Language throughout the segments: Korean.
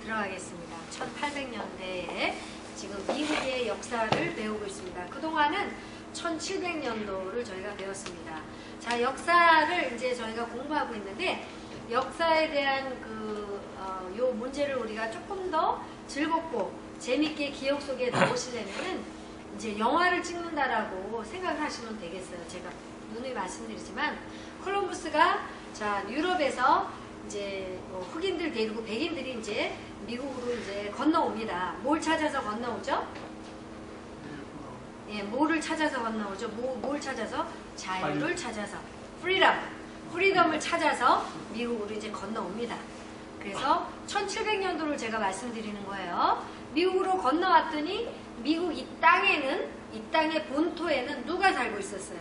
들어가겠습니다. 1800년대에 지금 미국의 역사를 배우고 있습니다. 그동안은 1700년도를 저희가 배웠습니다. 자, 역사를 이제 저희가 공부하고 있는데 역사에 대한 요 문제를 우리가 조금 더 즐겁고 재밌게 기억 속에 넣으시려면은 이제 영화를 찍는다라고 생각을 하시면 되겠어요. 제가 누누이 말씀드리지만 콜럼버스가 자 유럽에서 이제 흑인들 데리고 백인들이 이제 미국으로 이제 건너옵니다. 뭘 찾아서 건너오죠? 예, 뭐를 찾아서 건너오죠? 뭘 찾아서? 자유를 찾아서. 프리덤을 찾아서 미국으로 이제 건너옵니다. 그래서 1700년도를 제가 말씀드리는 거예요. 미국으로 건너왔더니 미국 이 땅의 본토에는 누가 살고 있었어요?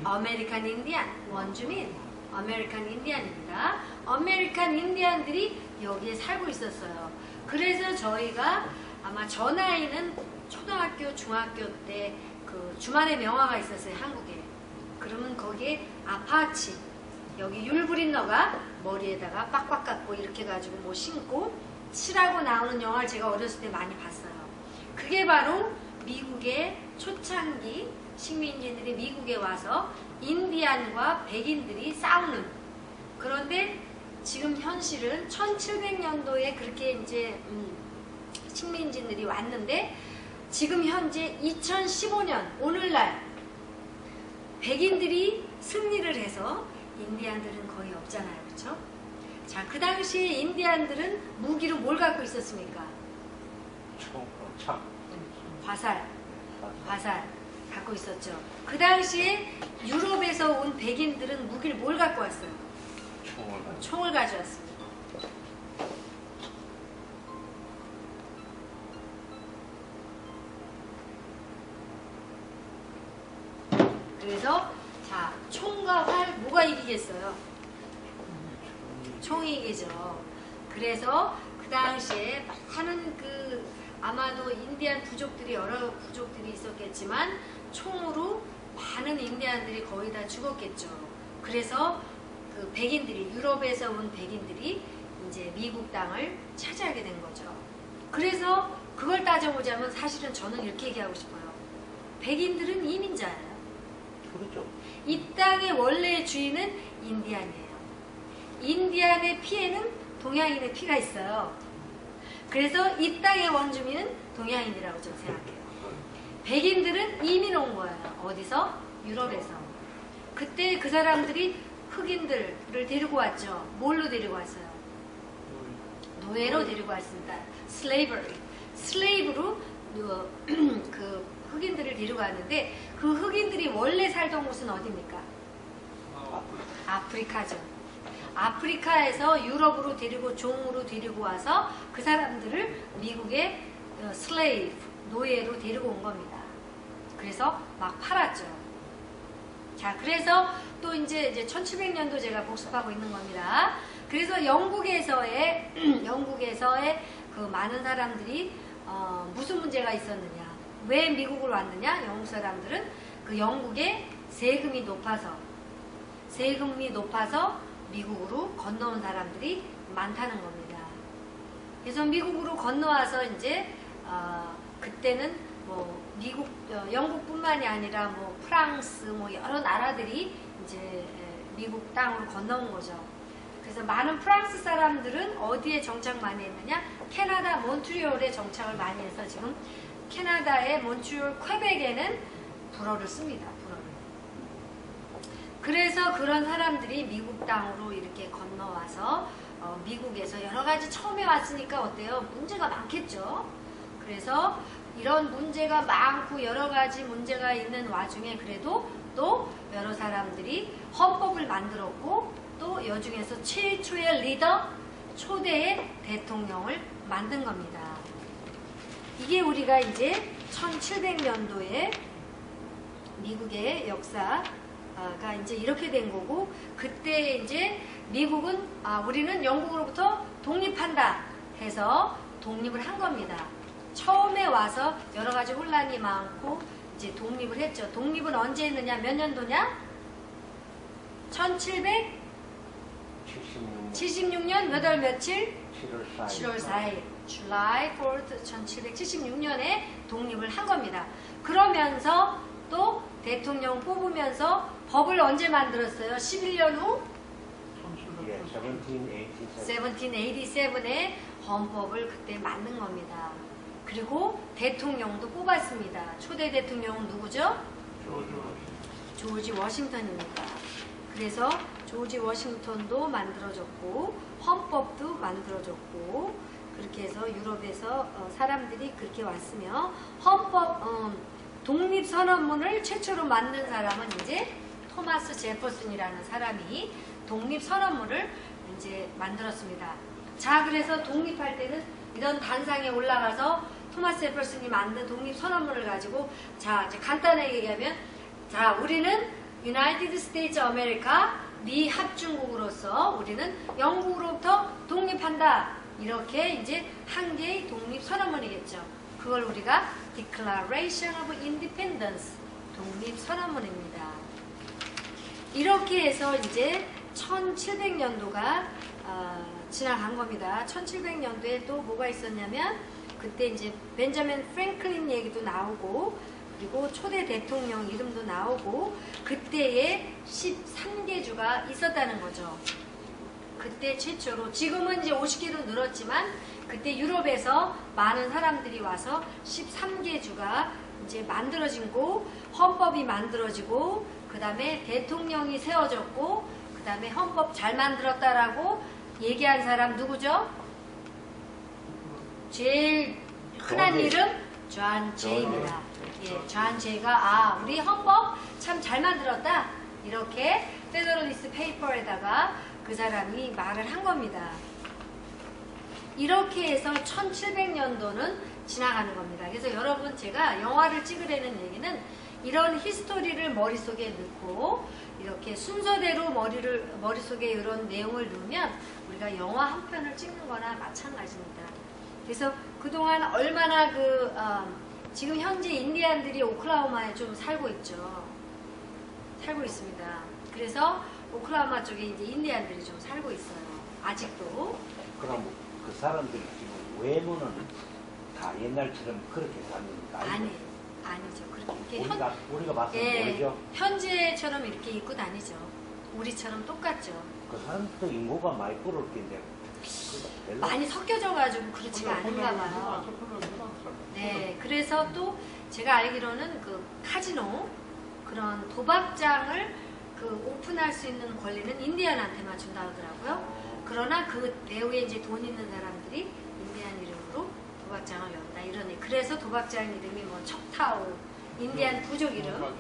아메리칸 인디안, 원주민, 아메리칸 인디안입니다. 아메리칸 인디안들이 여기에 살고 있었어요. 그래서 저희가 아마 저 나이는 초등학교, 중학교 때 그 주말에 명화가 있었어요, 한국에. 그러면 거기에 아파치, 여기 율브린너가 머리에다가 빡빡 깎고 이렇게 가지고 뭐 신고 칠하고 나오는 영화를 제가 어렸을 때 많이 봤어요. 그게 바로 미국의 초창기 식민지들이 미국에 와서 인디안과 백인들이 싸우는. 그런데 지금 현실은 1700년도에 그렇게 이제 식민지들이 왔는데 지금 현재 2015년 오늘날 백인들이 승리를 해서 인디안들은 거의 없잖아요. 그렇죠? 자, 그 당시에 인디안들은 무기로 뭘 갖고 있었습니까? 총, 화살 갖고 있었죠. 그 당시에 유럽에서 온 백인들은 무기를 뭘 갖고 왔어요? 총을 가져왔습니다. 그래서 자, 총과 활 뭐가 이기겠어요? 총이 이기죠. 그래서 그 당시에 많은 아마도 인디안 부족들이 여러 부족들이 있었겠지만 총으로 많은 인디안들이 거의 다 죽었겠죠. 그래서 그 백인들이 유럽에서 온 백인들이 이제 미국 땅을 차지하게 된 거죠. 그래서 그걸 따져보자면 사실은 저는 이렇게 얘기하고 싶어요. 백인들은 이민자예요. 그렇죠. 이 땅의 원래의 주인은 인디안이에요. 인디안의 피에는 동양인의 피가 있어요. 그래서 이 땅의 원주민은 동양인이라고 저는 생각해요. 백인들은 이민 온 거예요. 어디서? 유럽에서. 그때 그 사람들이 흑인들을 데리고 왔죠. 뭘로 데리고 왔어요? 노예로 데리고 왔습니다. 슬레이브로 그 흑인들을 데리고 왔는데 그 흑인들이 원래 살던 곳은 어디입니까? 아프리카죠. 아프리카에서 유럽으로 데리고 종으로 데리고 와서 그 사람들을 미국의 노예로 데리고 온 겁니다. 그래서 막 팔았죠. 자, 그래서 또 이제 1700년도 제가 복습하고 있는 겁니다. 그래서 영국에서의 그 많은 사람들이 무슨 문제가 있었느냐? 왜 미국으로 왔느냐? 영국 사람들은 그 영국의 세금이 높아서 미국으로 건너온 사람들이 많다는 겁니다. 그래서 미국으로 건너와서 이제 그때는 뭐 영국뿐만이 아니라 뭐 프랑스 뭐 여러 나라들이 이제 미국 땅으로 건너온 거죠. 그래서 많은 프랑스 사람들은 어디에 정착 많이 했느냐? 캐나다 몬트리올에 정착을 많이 해서 지금 캐나다의 몬트리올 퀘벡에는 불어를 씁니다. 불어를. 그래서 그런 사람들이 미국 땅으로 이렇게 건너와서 미국에서 여러 가지 처음에 왔으니까 어때요? 문제가 많겠죠. 그래서 이런 문제가 많고 여러 가지 문제가 있는 와중에 그래도 또 여러 사람들이 헌법을 만들었고 또 여중에서 최초의 리더, 초대의 대통령을 만든 겁니다. 이게 우리가 이제 1700년도에 미국의 역사가 이제 이렇게 된 거고, 그때 이제 미국은 우리는 영국으로부터 독립한다 해서 독립을 한 겁니다. 처음에 와서 여러 가지 혼란이 많고 이제 독립을 했죠. 독립은 언제 했느냐? 몇 년도냐? 1700 76년 몇 월 며칠? 7월 4일. 7월 4일. July 4th 1776년에 독립을 한 겁니다. 그러면서 또 대통령 뽑으면서 법을 언제 만들었어요? 11년 후? 예, 1787에 헌법을 그때 만든 겁니다. 그리고 대통령도 뽑았습니다. 초대 대통령은 누구죠? 조지 워싱턴입니다. 그래서 조지 워싱턴도 만들어졌고 헌법도 만들어졌고 그렇게 해서 유럽에서 사람들이 그렇게 왔으며 헌법 독립선언문을 최초로 만든 사람은 이제 토마스 제퍼슨이라는 사람이 독립선언문을 이제 만들었습니다. 자, 그래서 독립할 때는 이런 단상에 올라가서 토마스 제퍼슨이 만든 독립선언문을 가지고 자, 이제 간단하게 얘기하면 자, 우리는 유나이티드 스테이츠 아메리카 미 합중국으로서 우리는 영국으로부터 독립한다. 이렇게 이제 한 개의 독립선언문이겠죠. 그걸 우리가 Declaration of Independence 독립선언문입니다. 이렇게 해서 이제 1700년도가 지나간 겁니다. 1700년도에 또 뭐가 있었냐면 그때 이제 벤자민 프랭클린 얘기도 나오고 그리고 초대 대통령 이름도 나오고 그때에 13개 주가 있었다는 거죠. 그때 최초로 지금은 이제 50개로 늘었지만 그때 유럽에서 많은 사람들이 와서 13개 주가 이제 만들어지고 헌법이 만들어지고 그 다음에 대통령이 세워졌고 그 다음에 헌법 잘 만들었다라고 얘기한 사람 누구죠? 제일 흔한 이름 존 제이입니다. 예, 존 제이가 우리 헌법 참 잘 만들었다 이렇게 페더럴리스트 페이퍼에다가 그 사람이 말을 한 겁니다. 이렇게 해서 1700년도는 지나가는 겁니다. 그래서 여러분 제가 영화를 찍으려는 얘기는 이런 히스토리를 머릿속에 넣고 이렇게 순서대로 머릿속에 이런 내용을 넣으면 우리가 영화 한 편을 찍는 거나 마찬가지입니다. 그래서 그동안 얼마나 지금 현재 인디안들이 오클라호마에 좀 살고 있죠. 살고 있습니다. 그래서 오클라호마 쪽에 이제 인디안들이 좀 살고 있어요. 아직도. 그럼 그 사람들이 지금 외모는 다 옛날처럼 그렇게 사는 거 아니죠. 그렇게 우리가 봤을 때 예, 모르죠. 현재처럼 이렇게 입고 다니죠. 우리처럼 똑같죠. 그 사람도 인구가 많이 불을 텐데 많이 섞여져가지고 그렇지가 않은가 봐요. 네, 그래서 또 제가 알기로는 그 카지노 그런 도박장을 오픈할 수 있는 권리는 인디안한테만 준다 하더라고요. 그러나 그 배후에 이제 돈 있는 사람들이 인디안 이름으로 도박장을 연다 이러네. 그래서 도박장 이름이 뭐 척타오 인디안 부족 이름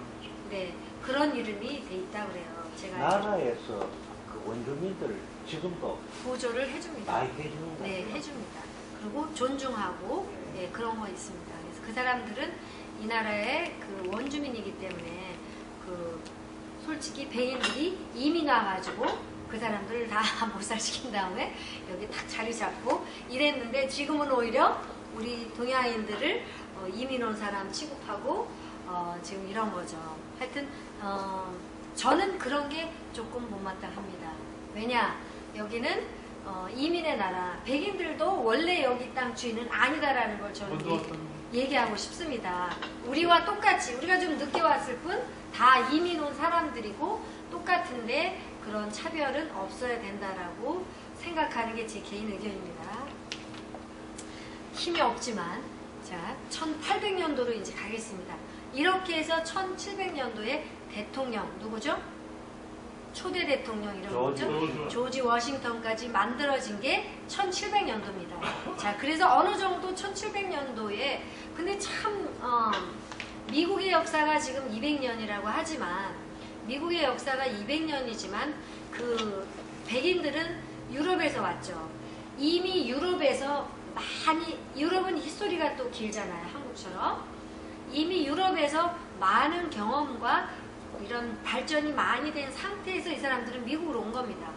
네 그런 이름이 돼 있다 그래요. 제가 나라에서 그 원주민들 지금도 보조를 해줍니다. 많이 해주는 거 네, 해줍니다. 그리고 존중하고 네, 그런 거 있습니다. 그래서 그 사람들은 이 나라의 그 원주민이기 때문에 솔직히 백인들이 이민 와가지고 그 사람들을 다 몰살시킨 다음에 여기 딱 자리 잡고 이랬는데 지금은 오히려 우리 동양인들을 이민 온 사람 취급하고 지금 이런 거죠. 하여튼 저는 그런 게 조금 못마땅합니다. 왜냐 여기는 이민의 나라 백인들도 원래 여기 땅 주인은 아니다라는 걸 저는 얘기하고 싶습니다. 우리와 똑같이 우리가 좀 늦게 왔을 뿐 다 이민 온 사람들이고 똑같은데 그런 차별은 없어야 된다라고 생각하는 게 제 개인 의견입니다. 힘이 없지만 자 1800년도로 이제 가겠습니다. 이렇게 해서 1700년도에 대통령 누구죠? 초대 대통령 이런 거죠. 조지 워싱턴까지 만들어진 게 1700년도입니다. 자, 그래서 어느 정도 1700년도에 근데 참 미국의 역사가 지금 200년이라고 하지만 미국의 역사가 200년이지만 그 백인들은 유럽에서 왔죠. 이미 유럽에서 유럽은 히스토리가 또 길잖아요. 한국처럼. 이미 유럽에서 많은 경험과 이런 발전이 많이 된 상태에서 이 사람들은 미국으로 온 겁니다.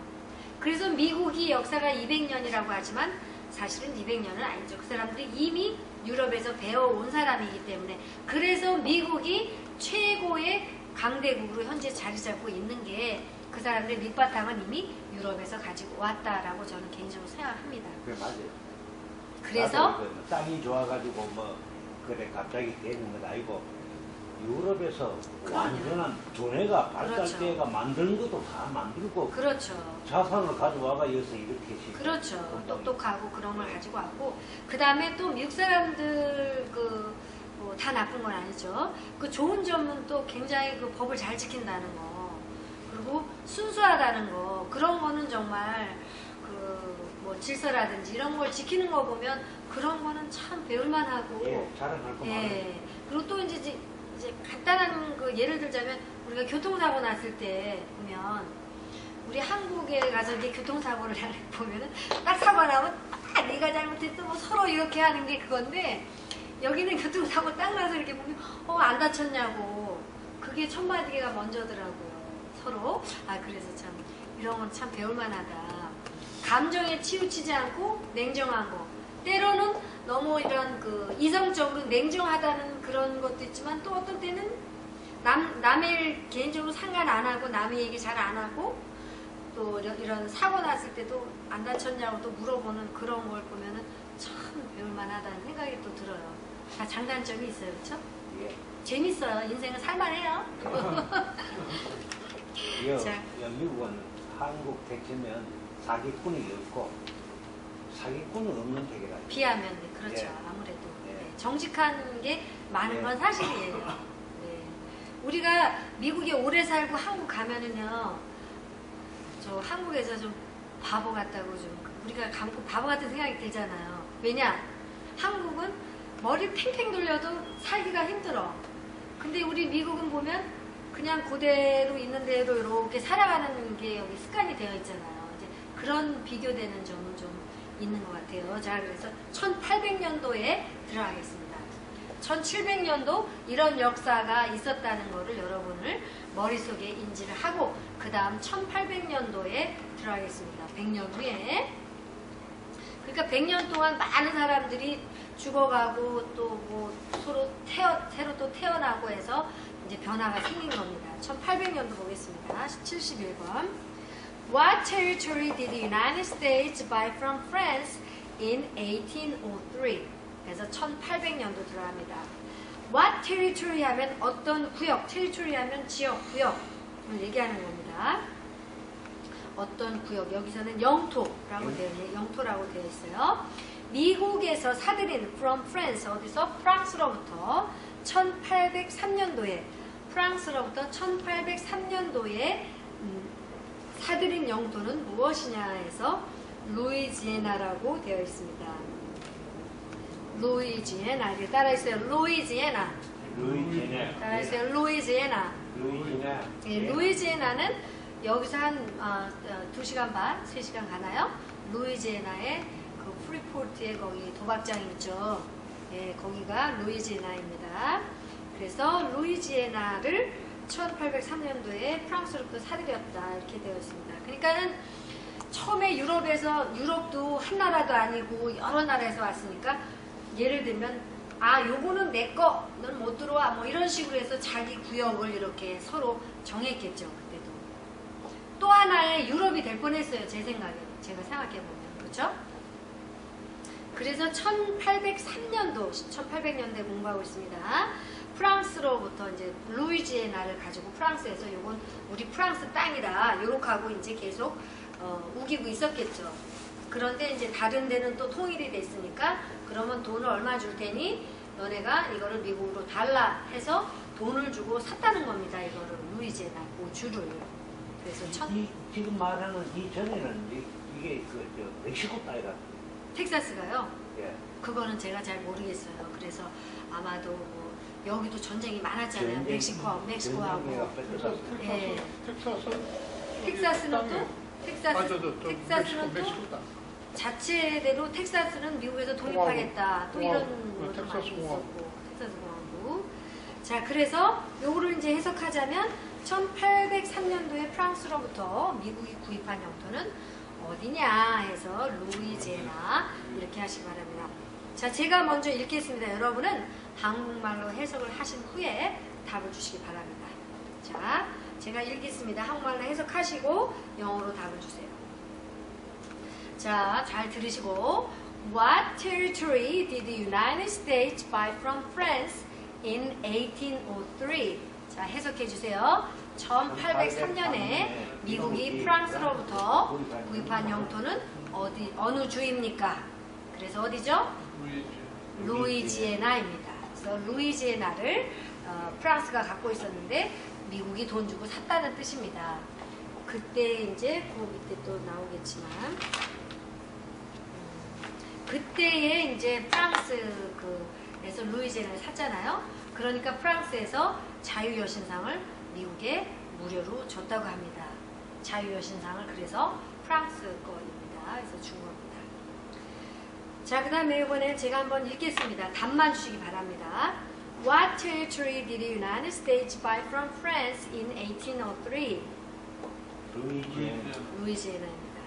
그래서 미국이 역사가 200년이라고 하지만 사실은 200년은 아니죠. 그 사람들이 이미 유럽에서 배워온 사람이기 때문에 그래서 미국이 최고의 강대국으로 현재 자리 잡고 있는 게 그 사람들의 밑바탕은 이미 유럽에서 가지고 왔다라고 저는 개인적으로 생각합니다. 그래 맞아요. 그래서 나도 그 땅이 좋아가지고 뭐 그래 갑자기 되는 건 아니고 유럽에서 그럼요. 완전한 두뇌가 발달대가 그렇죠. 만드는 것도 다 만들고 그렇죠. 자산을 가져와가 여기서 이렇게 지금 그렇죠. 똑똑하고 그런 걸 가지고 왔고, 그 다음에 또 미국 사람들 뭐 다 나쁜 건 아니죠. 그 좋은 점은 또 굉장히 그 법을 잘 지킨다는 거, 그리고 순수하다는 거, 그런 거는 정말 그 뭐 질서라든지 이런 걸 지키는 거 보면 그런 거는 참 배울만하고. 예, 자랑할 거 많아요. 예. 그리고 또 이제 간단한 그 예를 들자면 우리가 교통사고 났을 때 보면 우리 한국에 가서 이제 교통사고를 보면은 딱 사고 나면 네가 잘못했어 뭐 서로 이렇게 하는 게 그건데, 여기는 교통사고 딱 나서 이렇게 보면 안 다쳤냐고, 그게 첫마디가 먼저더라고요. 서로. 그래서 참 이런 건 참 배울만하다. 감정에 치우치지 않고 냉정한 거, 때로는 너무 이런 그 이성적으로 냉정하다는 그런 것도 있지만, 또 어떤 때는 남의 일 개인적으로 상관 안 하고 남의 얘기 잘 안 하고, 또 이런 사고 났을 때도 안 다쳤냐고 또 물어보는 그런 걸 보면은 참 배울만하다는 생각이 또 들어요. 다 장단점이 있어요, 그렇죠? 예. 재밌어요. 인생은 살만해요. 자. 미국은 한국 택시면 사기꾼이 없고 사기꾼은 없는 택이라. 비하면 네, 그렇죠. 예. 아무래도 예. 네, 정직한 게 많은 예. 건 사실이에요. 네. 우리가 미국에 오래 살고 한국 가면은요, 저 한국에서 좀 바보 같다고 좀 우리가 바보 같은 생각이 들잖아요. 왜냐? 한국은 머리 팽팽 돌려도 살기가 힘들어. 근데 우리 미국은 보면 그냥 그대로 있는 대로 이렇게 살아가는 게 여기 습관이 되어 있잖아요. 이제 그런 비교되는 점은 좀 있는 것 같아요. 자, 그래서 1800년도에 들어가겠습니다. 1700년도 이런 역사가 있었다는 거를 여러분을 머릿속에 인지를 하고, 그 다음 1800년도에 들어가겠습니다. 100년 후에. 그러니까 100년 동안 많은 사람들이 죽어가고 또 뭐 새로 또 태어나고 해서 이제 변화가 생긴 겁니다. 1800년도 보겠습니다. 71번. What territory did the United States buy from France in 1803? 그래서 1800년도 들어갑니다. What territory 하면 어떤 구역, territory 하면 지역, 구역을 얘기하는 겁니다. 어떤 구역, 여기서는 영토라고 되어 있어요. 미국에서 사들인 from France, 어디서? 프랑스로부터 1803년도에 프랑스로부터 1803년도에 사들인 영토는 무엇이냐 해서 루이지애나라고 되어 있습니다. 루이지애나, 이렇게 따라했어요. 루이지애나. 따라했어요. 루이지애나. 예, 루이지애나는 여기서 한 2시간 반, 3시간 가나요? 루이지애나의 그 프리포트에 거기 도박장이 있죠. 예, 거기가 루이지애나입니다. 그래서 루이지애나를 1803년도에 프랑스로부터 사들였다, 이렇게 되어 있습니다. 그러니까는 처음에 유럽도 한 나라도 아니고 여러 나라에서 왔으니까, 예를 들면 요거는 내 거, 넌 못 들어와, 뭐 이런 식으로 해서 자기 구역을 이렇게 서로 정했겠죠. 그때도 또 하나의 유럽이 될 뻔했어요. 제 생각에, 제가 생각해보면. 그렇죠? 그래서 1800년대 공부하고 있습니다. 프랑스로부터 이제 루이지애나를 가지고 프랑스에서 요건 우리 프랑스 땅이다, 요렇게 하고 이제 계속 우기고 있었겠죠. 그런데 이제 다른 데는 또 통일이 됐으니까, 그러면 돈을 얼마 줄 테니 너네가 이거를 미국으로 달라 해서 돈을 주고 샀다는 겁니다. 이거를 루이지애나 그 주를. 그래서 지금 말하는 이전에는 이게 멕시코 땅이라. 텍사스가요? 예. 그거는 제가 잘 모르겠어요. 그래서 아마도 뭐 여기도 전쟁이 많았잖아요. 멕시코하고. 예. 텍사스는 또 자체대로 텍사스는 미국에서 독립하겠다, 또 이런 것도 많이 있었고, 텍사스 공화국. 자, 그래서 요거를 이제 해석하자면 1803년도에 프랑스로부터 미국이 구입한 영토는 어디냐 해서 루이지애나, 이렇게 하시기 바랍니다. 자, 제가 먼저 읽겠습니다. 여러분은 한국말로 해석을 하신 후에 답을 주시기 바랍니다. 자, 제가 읽겠습니다. 한국말로 해석하시고 영어로 답을 주세요. 자, 잘 들으시고 What territory did the United States buy from France in 1803? 자, 해석해 주세요. 1803년에 미국이 프랑스로부터 구입한 영토는 어느 주입니까? 그래서 어디죠? 루이지애나입니다. 그래서 루이지애나를 프랑스가 갖고 있었는데 미국이 돈 주고 샀다는 뜻입니다. 그때 이제 그 밑에 또 나오겠지만 그때에 이제 프랑스에서 루이지애나를 샀잖아요. 그러니까 프랑스에서 자유여신상을 미국에 무료로 줬다고 합니다. 자유여신상을 그래서 프랑스 거입니다. 그래서 준 겁니다. 자, 그 다음에 이번에 제가 한번 읽겠습니다. 답만 주시기 바랍니다. What territory did the United States buy from France in 1803? 루이지애나입니다.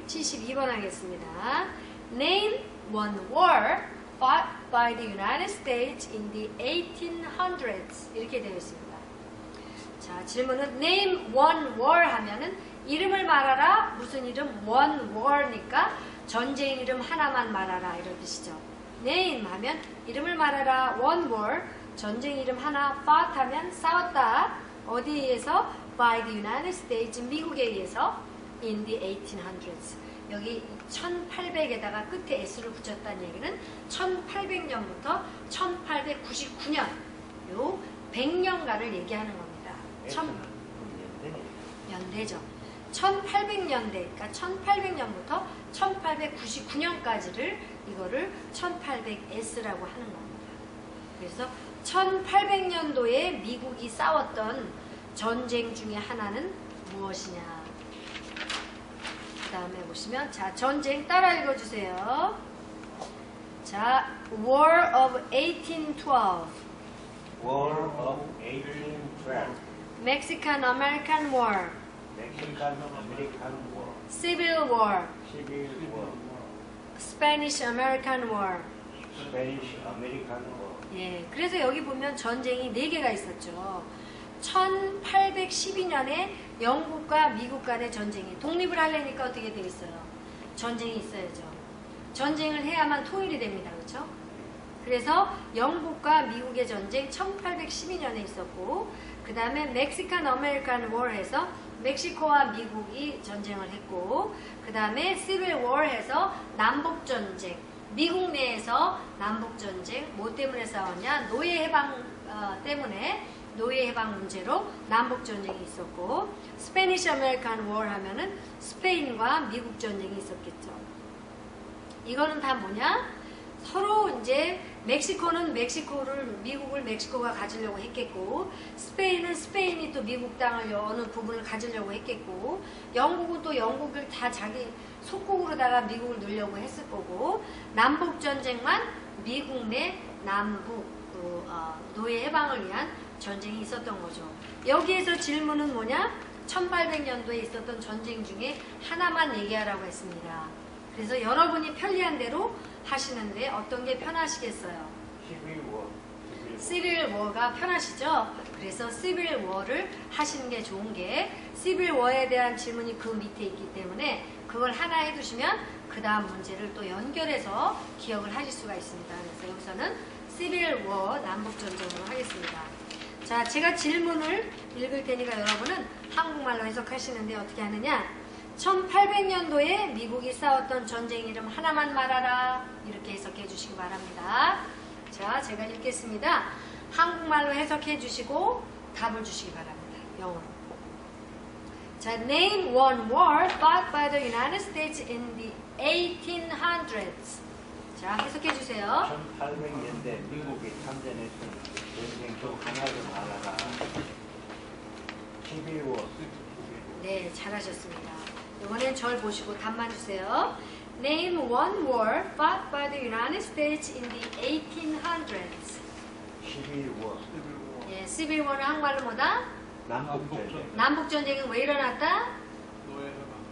72번 하겠습니다. Name one war fought by the United States in the 1800s. 이렇게 되어 있습니다. 자, 질문은 Name one war 하면은 이름을 말하라. 무슨 이름? One war니까 전쟁 이름 하나만 말하라 이런 뜻이죠. Name 하면 이름을 말하라. One war 전쟁 이름 하나. Fought 하면 싸웠다. 어디에 의해서? By the United States 미국에 의해서 in the 1800s. 여기 1800에다가 끝에 S를 붙였다는 얘기는 1800년부터 1899년 요 100년간을 얘기하는 겁니다. 연대죠. 1800년대, 그러니까 1800년부터 1899년까지를 이거를 1800S라고 하는 겁니다. 그래서 1800년도에 미국이 싸웠던 전쟁 중에 하나는 무엇이냐? 그 다음에 보시면 자, 전쟁 따라 읽어주세요. 자, War of 1812 War of 1812 Mexican-American War Mexican-American War Civil War Civil War Spanish-American War Spanish-American War 예, 그래서 여기 보면 전쟁이 4개가 있었죠. 1812년에 영국과 미국 간의 전쟁이 독립을 하려니까 어떻게 되겠어요? 전쟁이 있어야죠. 전쟁을 해야만 통일이 됩니다. 그렇죠? 그래서 영국과 미국의 전쟁 1812년에 있었고 그 다음에 멕시칸 아메리칸 워에서 멕시코와 미국이 전쟁을 했고 그 다음에 시빌 워에서 남북전쟁 미국 내에서 남북전쟁 뭐 때문에 싸웠냐? 노예 해방 때문에 노예 해방 문제로 남북 전쟁이 있었고 스페니시 아메리칸 워 하면은 스페인과 미국 전쟁이 있었겠죠. 이거는 다 뭐냐? 서로 이제 멕시코는 미국을 멕시코가 가지려고 했겠고 스페인은 스페인이 또 미국 땅을 어느 부분을 가지려고 했겠고 영국은 또 영국을 다 자기 속국으로다가 미국을 넣으려고 했을 거고 남북 전쟁만 미국 내 남북 노예 해방을 위한 전쟁이 있었던 거죠. 여기에서 질문은 뭐냐? 1800년도에 있었던 전쟁 중에 하나만 얘기하라고 했습니다. 그래서 여러분이 편리한 대로 하시는데 어떤 게 편하시겠어요? 시빌 워가 편하시죠? 그래서 시빌 워를 하시는 게 좋은 게 시빌 워에 대한 질문이 그 밑에 있기 때문에 그걸 하나 해두시면 그 다음 문제를 또 연결해서 기억을 하실 수가 있습니다. 그래서 여기서는 시빌 워 남북전쟁으로 하겠습니다. 자, 제가 질문을 읽을 테니까 여러분은 한국말로 해석하시는데 어떻게 하느냐? 1800년도에 미국이 싸웠던 전쟁 이름 하나만 말하라. 이렇게 해석해 주시기 바랍니다. 자, 제가 읽겠습니다. 한국말로 해석해 주시고 답을 주시기 바랍니다. 영어로. 자, Name one war fought by the United States in the 1800s. 자, 해석해 주세요. 1800년대 미국이 참전했던 전쟁 중 하나를 말하라. 12월. 네, 잘하셨습니다. 이번엔 절 보시고 답만 주세요. Name one war fought by the United States in the 1800s. 11월. 예, Civil War는 한국말로 뭐다? 남북전쟁. 남북전쟁은 왜 일어났다?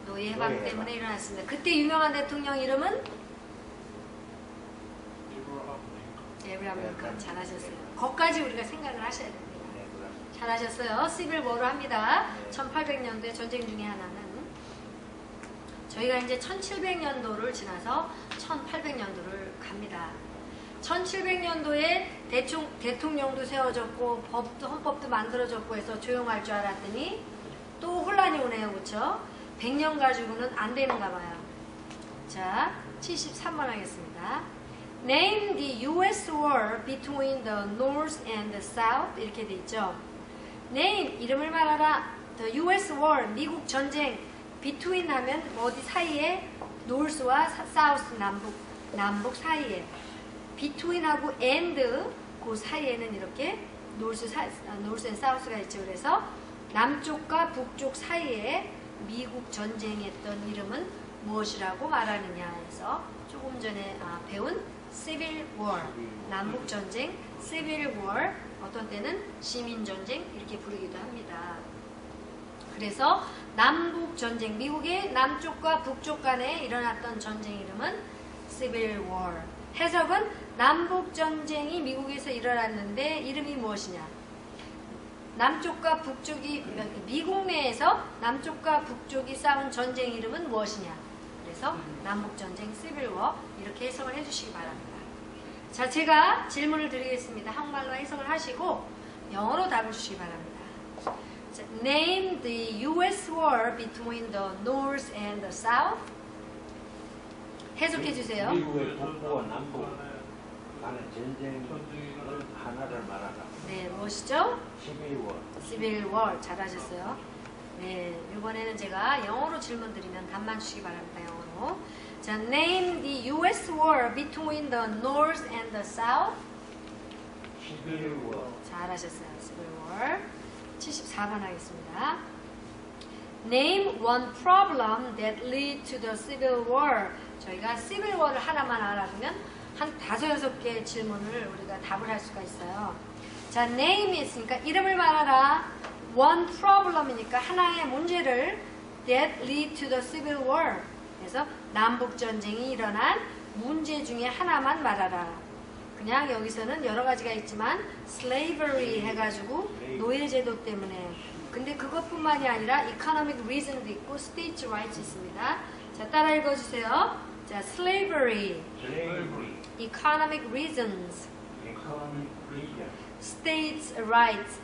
노예 해방 노예 때문에 해방. 일어났습니다. 그때 유명한 대통령 이름은? 에브라함 링컨. 잘하셨어요. 거기까지 우리가 생각을 하셔야 됩니다. 네, 그럼. 잘하셨어요. 시빌 워로 합니다. 1800년도의 전쟁 중에 하나는 저희가 이제 1700년도를 지나서 1800년도를 갑니다. 1700년도에 대통령도 세워졌고 헌법도 만들어졌고 해서 조용할 줄 알았더니 또 혼란이 오네요. 그렇죠? 100년 가지고는 안 되는가 봐요. 자, 73번 하겠습니다. Name the U.S. war between the North and the South 이렇게 돼 있죠. Name, 이름을 말하라. The U.S. war, 미국 전쟁. Between 하면 어디 사이에? North와 South, 남북 사이에. Between하고 and 그 사이에는 이렇게 North and South가 있죠. 그래서 남쪽과 북쪽 사이에 미국 전쟁했던 이름은 무엇이라고 말하느냐 해서 조금 전에 배운 Civil War, 남북 전쟁, Civil War, 어떤 때는 시민 전쟁 이렇게 부르기도 합니다. 그래서 남북 전쟁, 미국의 남쪽과 북쪽 간에 일어났던 전쟁 이름은 Civil War. 해석은 남북 전쟁이 미국에서 일어났는데 이름이 무엇이냐? 남쪽과 북쪽이 미국 내에서 남쪽과 북쪽이 싸운 전쟁 이름은 무엇이냐? 그래서 남북 전쟁 Civil War 이렇게 해석을 해주시기 바랍니다. 자, 제가 질문을 드리겠습니다. 한국말로 해석을 하시고 영어로 답을 주시기 바랍니다. 자, Name the U.S. war between the North and the South. 해석해 주세요. 미국의 북부와 남부 간의 전쟁 하나를 말하라. 네, 무엇이죠? Civil War. 잘하셨어요. 네, 이번에는 제가 영어로 질문 드리면 답만 주시기 바랍니다. 영어로. 자, name the U.S. war between the North and the South. Civil War. 잘하셨어요. Civil War. 74번 하겠습니다. Name one problem that led to the Civil War. 저희가 Civil War를 하나만 알아두면 한 5-6개의 질문을 우리가 답을 할 수가 있어요. 자, name이 있으니까 이름을 말하라. One problem이니까 하나의 문제를 that lead to the Civil War. 그래서 남북전쟁이 일어난 문제 중에 하나만 말하라. 그냥 여기서는 여러 가지가 있지만 slavery 해가지고 노예제도 때문에 근데 그것뿐만이 아니라 economic reason도 있고 states rights 있습니다. 자, 따라 읽어주세요. 자, slavery, economic reasons, states rights.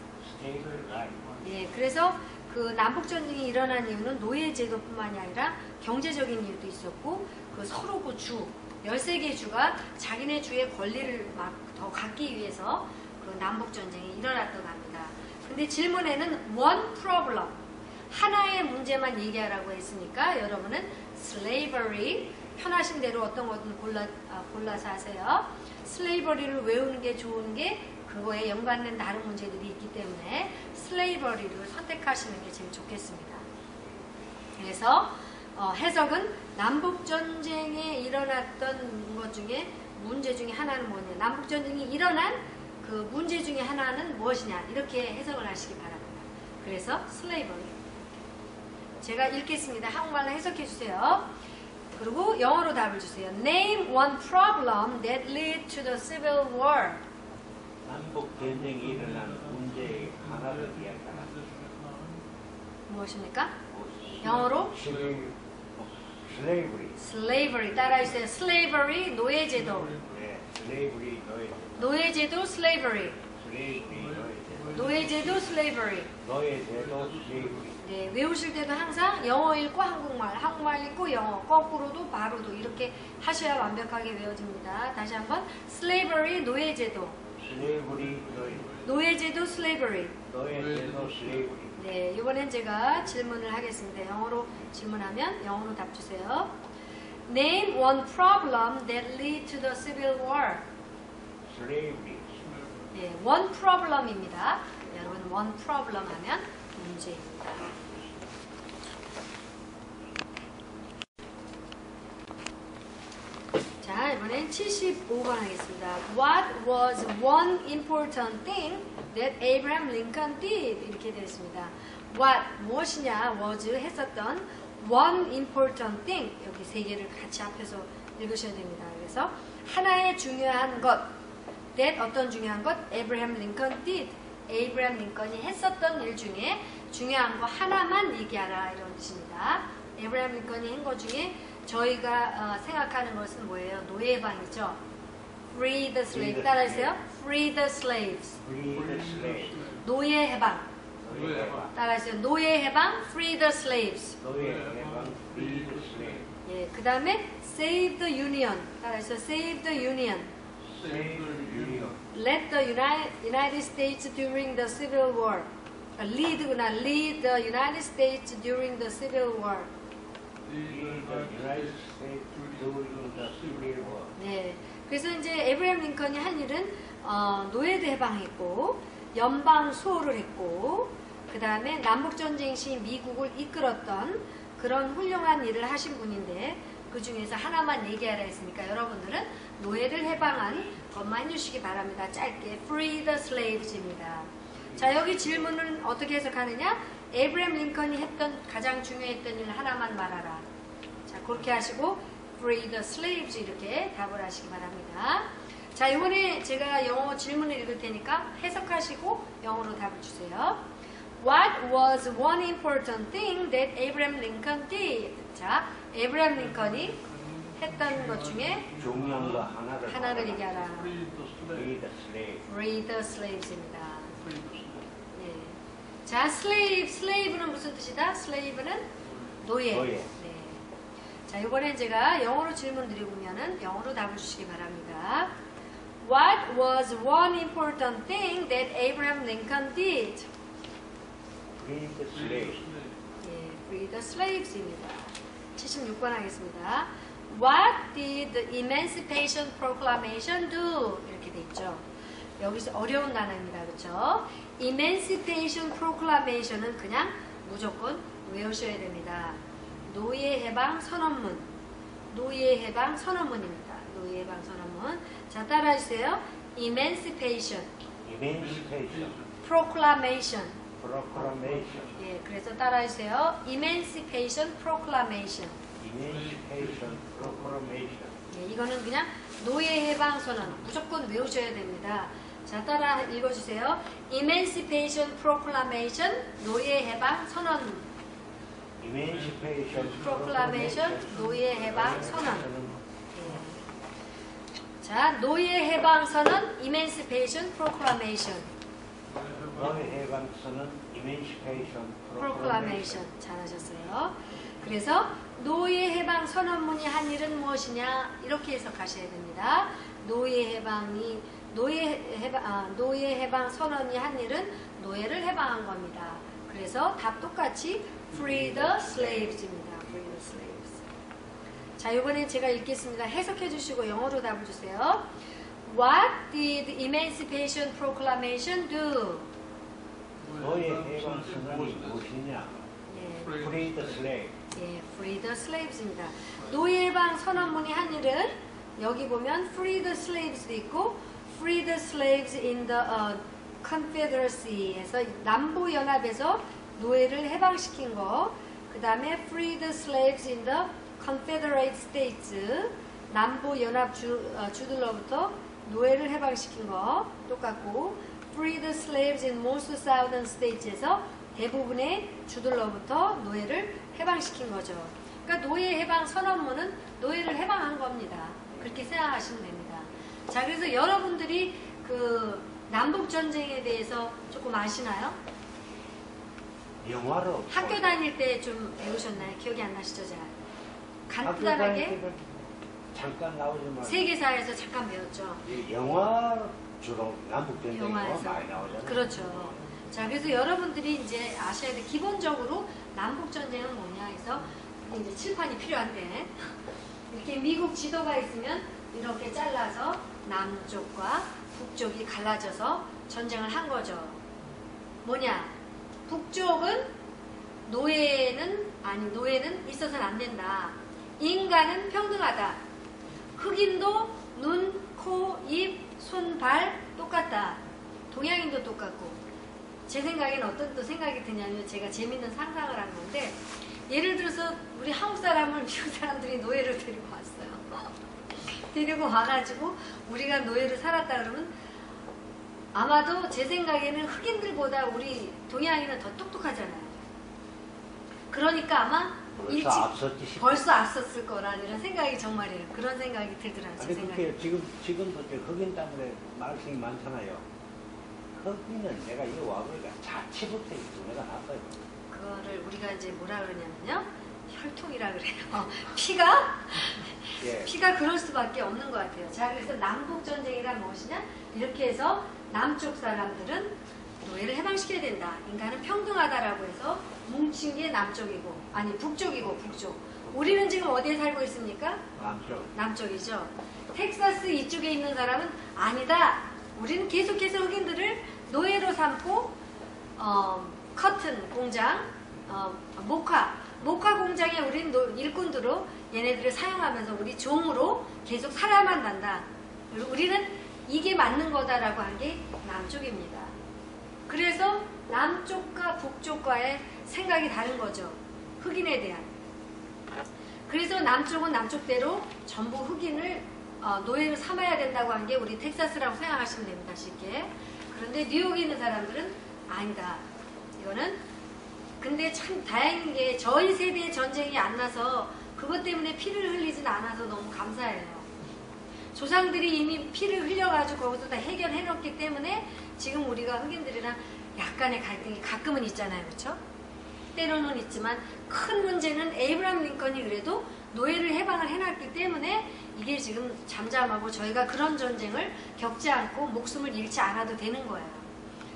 예, 그래서 그 남북전쟁이 일어난 이유는 노예제도뿐만이 아니라 경제적인 이유도 있었고 그 서로 그 주, 13개 주가 자기네 주의 권리를 막 더 갖기 위해서 그 남북전쟁이 일어났다고 합니다. 근데 질문에는 one problem, 하나의 문제만 얘기하라고 했으니까 여러분은 slavery, 편하신 대로 어떤 거든 골라서 하세요. slavery를 외우는 게 좋은 게 그거에 연관된 다른 문제들이 있기 때문에 slavery를 선택하시는 게 제일 좋겠습니다. 그래서 해석은 남북전쟁에 일어났던 것 중에 문제 중에 하나는 뭐냐, 남북전쟁이 일어난 그 문제 중에 하나는 무엇이냐 이렇게 해석을 하시기 바랍니다. 그래서 slavery. 제가 읽겠습니다. 한국말로 해석해 주세요. 그리고 영어로 답을 주세요. Name one problem that led to the Civil War. 남북 전쟁이 일어난 문제의 하나를 이야기하라. 무엇입니까? 영어로? Slavery. Slavery. 따라해주세요. Slavery, 노예제도. 네, slavery, 노예제도, slavery. slavery, 노예제도, slavery. 노예제도, slavery. 네, 외우실 때도 항상 영어 읽고 한국말 읽고 영어, 거꾸로도 바로도 이렇게 하셔야 완벽하게 외워집니다. 다시 한번 slavery, 노예제도. slavery, 노예제도, slavery. 노예제도, slavery. 네, 이번엔 제가 질문을 하겠습니다. 영어로 질문하면 영어로 답 주세요. Name one problem that led to the Civil War. slavery. 네, one problem입니다. 여러분, one problem 하면 문제입니다. 자, 이번엔 75번 하겠습니다. What was one important thing that Abraham Lincoln did? 이렇게 되어 있습니다. What, 무엇이냐, was 했었던 one important thing. 여기 세 개를 같이 앞에서 읽으셔야 됩니다. 그래서 하나의 중요한 것, that 어떤 중요한 것, Abraham Lincoln did. 에이브라함 링컨이 했었던 일 중에 중요한 거 하나만 얘기하라 이런 뜻입니다. 에이브라함 링컨이 한 것 중에 저희가 생각하는 것은 뭐예요? 노예 해방이죠. Free the slave. 따라하세요. Free the slaves. Free the slave. 노예 해방. 노예 해방. 따라하세요. 노예 해방. Free the slaves. 노예 해방. Free the slave. 예, 그 다음에 Save the union. 따라하세요. Save the union. Save the union. Let the United States during the Civil War. Lead구나. Lead the United States during the Civil War. Lead the United States during the Civil War. 네. 그래서 이제 에브라함 링컨이 한 일은 노예도 해방했고 연방 수호를 했고 그 다음에 남북전쟁 시 미국을 이끌었던 그런 훌륭한 일을 하신 분인데 그 중에서 하나만 얘기하라 했으니까 여러분들은 노예를 해방한 것만 해주시기 바랍니다. 짧게 Free the Slaves입니다. 자, 여기 질문은 어떻게 해석하느냐? 에브라함 링컨이 했던 가장 중요했던 일 하나만 말하라. 자, 그렇게 하시고 Free the slaves 이렇게 답을 하시기 바랍니다. 자, 이번에 제가 영어 질문을 읽을 테니까 해석하시고 영어로 답을 주세요. What was one important thing that Abraham Lincoln did? 자, 에브라함 링컨이 했던 것 중에 중요한 거 하나를 얘기하라. Free the slave. Free the slaves입니다. 네. 자, slave는 무슨 뜻이다? slave는 노예. 노예. 네. 자, 이번엔 제가 영어로 질문 드리면은 영어로 답을 주시기 바랍니다. What was one important thing that Abraham Lincoln did? Free the slave. 예, free the slaves입니다. 76번 하겠습니다. What did the Emancipation Proclamation do? 이렇게 돼 있죠. 여기서 어려운 단어입니다. 그렇죠? Emancipation Proclamation은 그냥 무조건 외우셔야 됩니다. 노예 해방 선언문. 노예 해방 선언문입니다. 노예 해방 선언문. 자, 따라해주세요. Emancipation. Emancipation. Proclamation. Proclamation. 예, 그래서 따라해주세요. Emancipation Proclamation. Emancipation Proclamation. 예, 이거는 그냥 노예 해방 선언. 무조건 외우셔야 됩니다. 자, 따라 읽어주세요. Emancipation Proclamation. 노예 해방 선언문. Emancipation Proclamation. 노예 해방 선언. 자, 노예 해방 선언, Emancipation Proclamation. 노예 해방 선언, Emancipation Proclamation. 잘하셨어요. 그래서 노예 해방 선언문이 한 일은 무엇이냐? 이렇게 해석하셔야 됩니다. 노예 해방 선언이 한 일은 노예를 해방한 겁니다. 그래서 답 똑같이 Free the Slaves입니다. Free the Slaves. 자, 이번엔 제가 읽겠습니다. 해석해 주시고 영어로 답을 주세요. What did Emancipation Proclamation do? 노예 해방 선언이 무엇이냐? 예, Free the slave. 예, Free the Slaves입니다. 노예 해방 선언문이 한 일은 여기 보면 Free the Slaves도 있고 Free the Slaves in the Confederacy에서 남부 연합에서 노예를 해방시킨 거. 그 다음에 Free the Slaves in the Confederate States 남부 연합 주들로부터 노예를 해방시킨 거 똑같고 Free the Slaves in most Southern States에서 대부분의 주들로부터 노예를 해방시킨 거죠. 그러니까 노예 해방 선언문은 노예를 해방한 겁니다. 그렇게 생각하시면 됩니다. 자, 그래서 여러분들이 그 남북 전쟁에 대해서 조금 아시나요? 영화로 학교 다닐 때 좀 배우셨나요? 기억이 안 나시죠? 잘 학교 다닐 간단하게 때는 잠깐 나오지만 세계사에서 잠깐 배웠죠. 영화 주로 남북 전쟁이 영화에서. 많이 나오잖아요. 그렇죠. 자, 그래서 여러분들이 이제 아셔야 돼. 기본적으로 남북 전쟁은 뭐냐 해서 이제 칠판이 필요한데 이렇게 미국 지도가 있으면 이렇게 잘라서 남쪽과 북쪽이 갈라져서 전쟁을 한 거죠. 뭐냐? 북쪽은 노예는 있어서는 안 된다. 인간은 평등하다. 흑인도 눈, 코, 입, 손, 발 똑같다. 동양인도 똑같고. 제 생각엔 어떤 또 생각이 드냐면 제가 재밌는 상상을 한 건데 예를 들어서 우리 한국 사람을 미국 사람들이 노예를 데리고 왔어요. 데리고 와가지고 우리가 노예를 살았다 그러면 아마도 제 생각에는 흑인들보다 우리 동양인은 더 똑똑하잖아요. 그러니까 아마 벌써 앞섰지 싶어. 벌써 앞섰을 거라는 이런 생각이 정말이에요. 그런 생각이 들더라고요. 제 아니 생각에. 그게 지금도 저 흑인 때문에 말씀이 많잖아요. 흑인은 내가 이 와보니까 자체부터 이 두뇌가 나빠요. 그거를 우리가 이제 뭐라 그러냐면요. 혈통이라 그래요. 피가 예. 피가 그럴 수밖에 없는 것 같아요. 자, 그래서 남북 전쟁이란 무엇이냐? 이렇게 해서 남쪽 사람들은 노예를 해방시켜야 된다. 인간은 평등하다라고 해서 뭉친 게 남쪽이고, 아니 북쪽이고 북쪽. 우리는 지금 어디에 살고 있습니까? 남쪽. 남쪽이죠. 텍사스 이쪽에 있는 사람은 아니다. 우리는 계속해서 흑인들을 노예로 삼고 커튼 공장, 모카 공장에 우리는 일꾼들로 얘네들을 사용하면서 우리 종으로 계속 살아야만 난다. 그리고 우리는 이게 맞는 거다라고 한 게 남쪽입니다. 그래서 남쪽과 북쪽과의 생각이 다른 거죠. 흑인에 대한. 그래서 남쪽은 남쪽대로 전부 흑인을 노예로 삼아야 된다고 한 게 우리 텍사스라고 생각하시면 됩니다. 쉽게. 그런데 뉴욕에 있는 사람들은 아니다. 이거는 근데 참 다행인 게 저희 세대의 전쟁이 안 나서 그것 때문에 피를 흘리진 않아서 너무 감사해요. 조상들이 이미 피를 흘려가지고 거기서 다 해결해 놓기 때문에 지금 우리가 흑인들이랑 약간의 갈등이 가끔은 있잖아요. 그렇죠? 때로는 있지만 큰 문제는 에이브람 링컨이 그래도 노예를 해방을 해놨기 때문에 이게 지금 잠잠하고 저희가 그런 전쟁을 겪지 않고 목숨을 잃지 않아도 되는 거예요.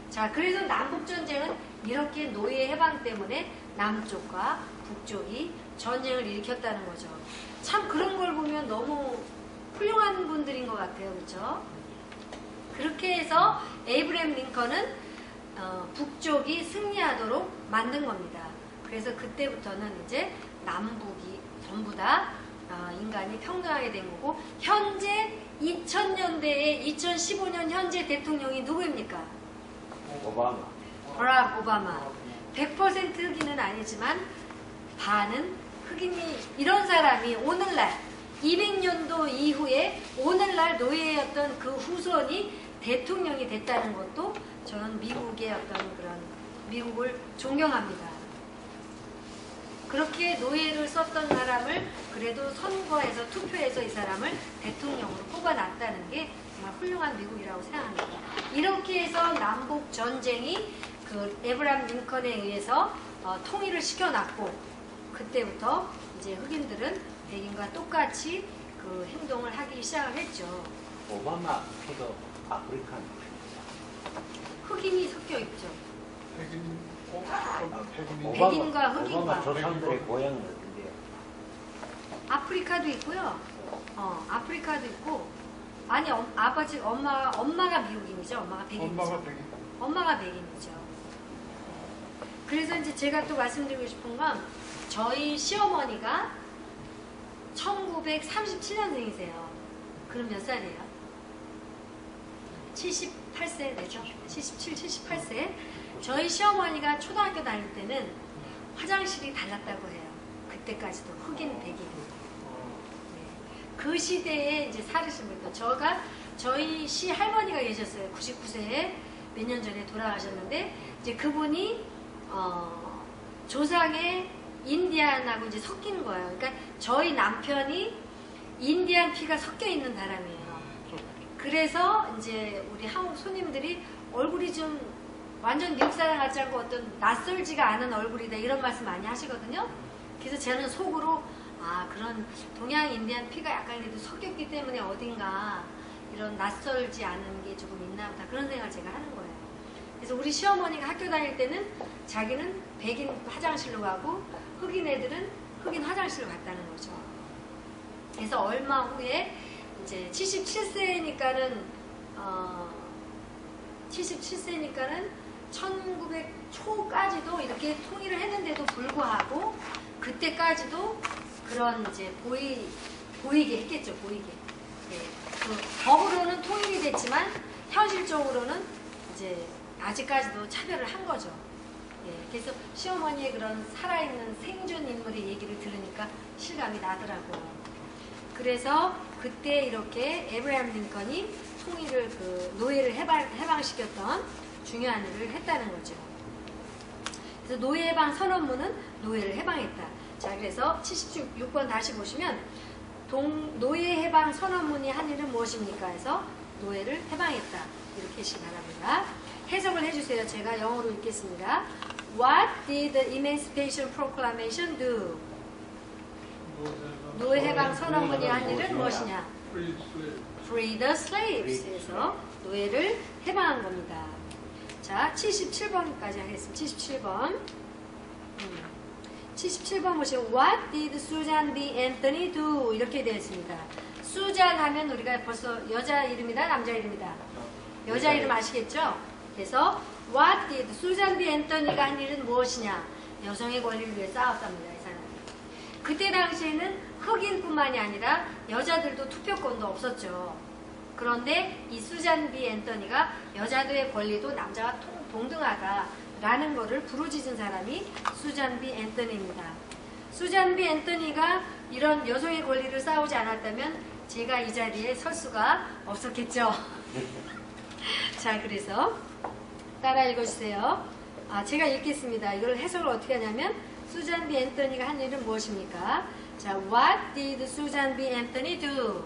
자, 그래서 남북전쟁은 이렇게 노예 해방 때문에 남쪽과 북쪽이 전쟁을 일으켰다는 거죠. 참 그런 걸 보면 너무 훌륭한 분들인 것 같아요. 그렇죠? 그렇게 해서 에이브람 링컨은 북쪽이 승리하도록 만든 겁니다. 그래서 그때부터는 이제 남북이 전부 다 인간이 평등하게 된 거고, 현재 2000년대에 2015년 현재 대통령이 누구입니까? 오바마. 버락 오바마. 100% 흑인은 아니지만 반은 흑인이, 이런 사람이 오늘날 200년도 이후에 오늘날 노예였던 그 후손이 대통령이 됐다는 것도 저는 미국의 어떤 그런 미국을 존경합니다. 그렇게 노예를 썼던 사람을 그래도 선거에서 투표해서 이 사람을 대통령으로 뽑아놨다는 게 정말 훌륭한 미국이라고 생각합니다. 이렇게 해서 남북 전쟁이 그 에브람 링컨에 의해서 통일을 시켜놨고, 그때부터 이제 흑인들은 백인과 똑같이 그 행동을 하기 시작을 했죠. 오바마 피도 아프리칸. 흑인이 섞여 있죠. 오바마 흑인과. 조상들의 고향은 어딘데요? 아프리카도 있고요. 아프리카도 있고, 아니 아버지 엄마가 미국인이죠. 엄마가 백인이죠. 엄마가 백인이죠. 그래서 이제 제가 또 말씀드리고 싶은 건, 저희 시어머니가 1937년생이세요. 그럼 몇 살이에요? 78세 되죠? 77, 78세. 저희 시어머니가 초등학교 다닐 때는 화장실이 달랐다고 해요. 그때까지도 흑인, 백인. 네. 그 시대에 이제 살으신 분들. 저희 시 할머니가 계셨어요. 99세에 몇 년 전에 돌아가셨는데, 이제 그분이 조상의 인디안하고 이제 섞이는 거예요. 그러니까 저희 남편이 인디안 피가 섞여 있는 사람이에요. 그래서 이제 우리 한국 손님들이 얼굴이 좀 완전 미국 사람 같지 않고 어떤 낯설지가 않은 얼굴이다 이런 말씀 많이 하시거든요. 그래서 저는 속으로 그런 동양 인디안 피가 약간 그래도 섞였기 때문에 어딘가 이런 낯설지 않은 게 조금 있나 보다 그런 생각을 제가 하는 거예요. 그래서 우리 시어머니가 학교 다닐 때는 자기는 백인 화장실로 가고 흑인 애들은 흑인 화장실로 갔다는 거죠. 그래서 얼마 후에 이제 77세니까는 1900 초까지도 이렇게 통일을 했는데도 불구하고 그때까지도 그런 이제 보이게 했겠죠. 보이게. 네. 그 법으로는 통일이 됐지만 현실적으로는 이제 아직까지도 차별을 한 거죠. 예, 그래서 시어머니의 그런 살아있는 생존 인물의 얘기를 들으니까 실감이 나더라고요. 그래서 그때 이렇게 에브라함 링컨이 통일을 노예를 해방시켰던 중요한 일을 했다는 거죠. 그래서 노예 해방 선언문은 노예를 해방했다. 자, 그래서 76번 다시 보시면 노예 해방 선언문이 한 일은 무엇입니까? 해서 노예를 해방했다. 이렇게 하시기 바랍니다. 해석을 해주세요. 제가 영어로 읽겠습니다. What did the Emancipation Proclamation do? 노예 해방 선언문이 한 일은 무엇이냐? Free the slaves. 그래서 노예를 해방한 겁니다. 자, 77번까지 하겠습니다. 77번. 77번 보시면 What did Susan B. Anthony do? 이렇게 되어 있습니다. 수잔 하면 우리가 벌써 여자 이름이다, 남자 이름이다. 여자 이름 아시겠죠? 그래서 What did Susan B. Anthony가 한 일은 무엇이냐? 여성의 권리를 위해 싸웠답니다. 이 사람이. 그때 당시에는 흑인뿐만이 아니라 여자들도 투표권도 없었죠. 그런데 이 수잔 B. 앤서니가 여자들의 권리도 남자와 동등하다라는 것을 부르짖은 사람이 수잔 B. 앤서니입니다. 수잔 B. 앤서니가 이런 여성의 권리를 싸우지 않았다면 제가 이 자리에 설 수가 없었겠죠. 자, 그래서 따라 읽어주세요. 제가 읽겠습니다. 이걸 해석을 어떻게 하냐면 수잔 B. 앤서니가 한 일은 무엇입니까? 자, What did Susan B. Anthony do?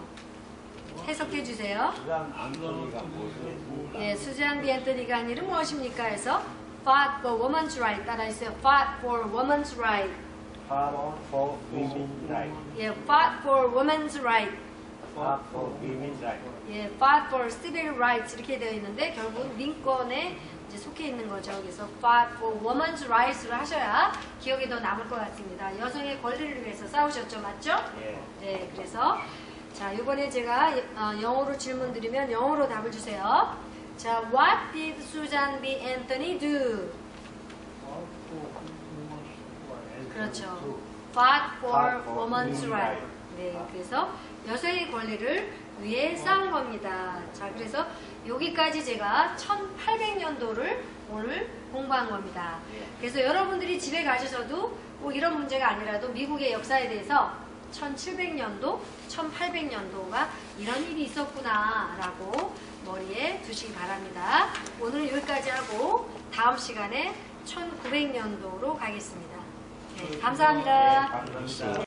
해석해 주세요. 수잔 앤서니가 무엇을 예, 수잔 B. 앤서니가 한 일은 무엇입니까? 해서 Fought for women's right. 따라 있어요. Fought for women's right. Fought for women's right. 예, Fought for women's right. Fought for women's right. 예, Fought for civil rights 이렇게 되어 있는데 결국 민권에 이제 속해 있는 거죠. 그래서 Fought for women's rights를 하셔야 기억에 더 남을 것 같습니다. 여성의 권리를 위해서 싸우셨죠, 맞죠? 예. 네, 그래서 자, 이번에 제가 영어로 질문 드리면 영어로 답을 주세요. 자, What did Susan B. Anthony do? 그렇죠. Fought for women's right. 네, 그래서 여성의 권리를 위해 싸운 겁니다. 자, 그래서 여기까지 제가 1800년도를 오늘 공부한 겁니다. 그래서 여러분들이 집에 가셔서도 꼭 이런 문제가 아니라도 미국의 역사에 대해서 1700년도, 1800년도가 이런 일이 있었구나 라고 머리에 두시기 바랍니다. 오늘은 여기까지 하고 다음 시간에 1900년도로 가겠습니다. 네, 감사합니다. 감사합니다.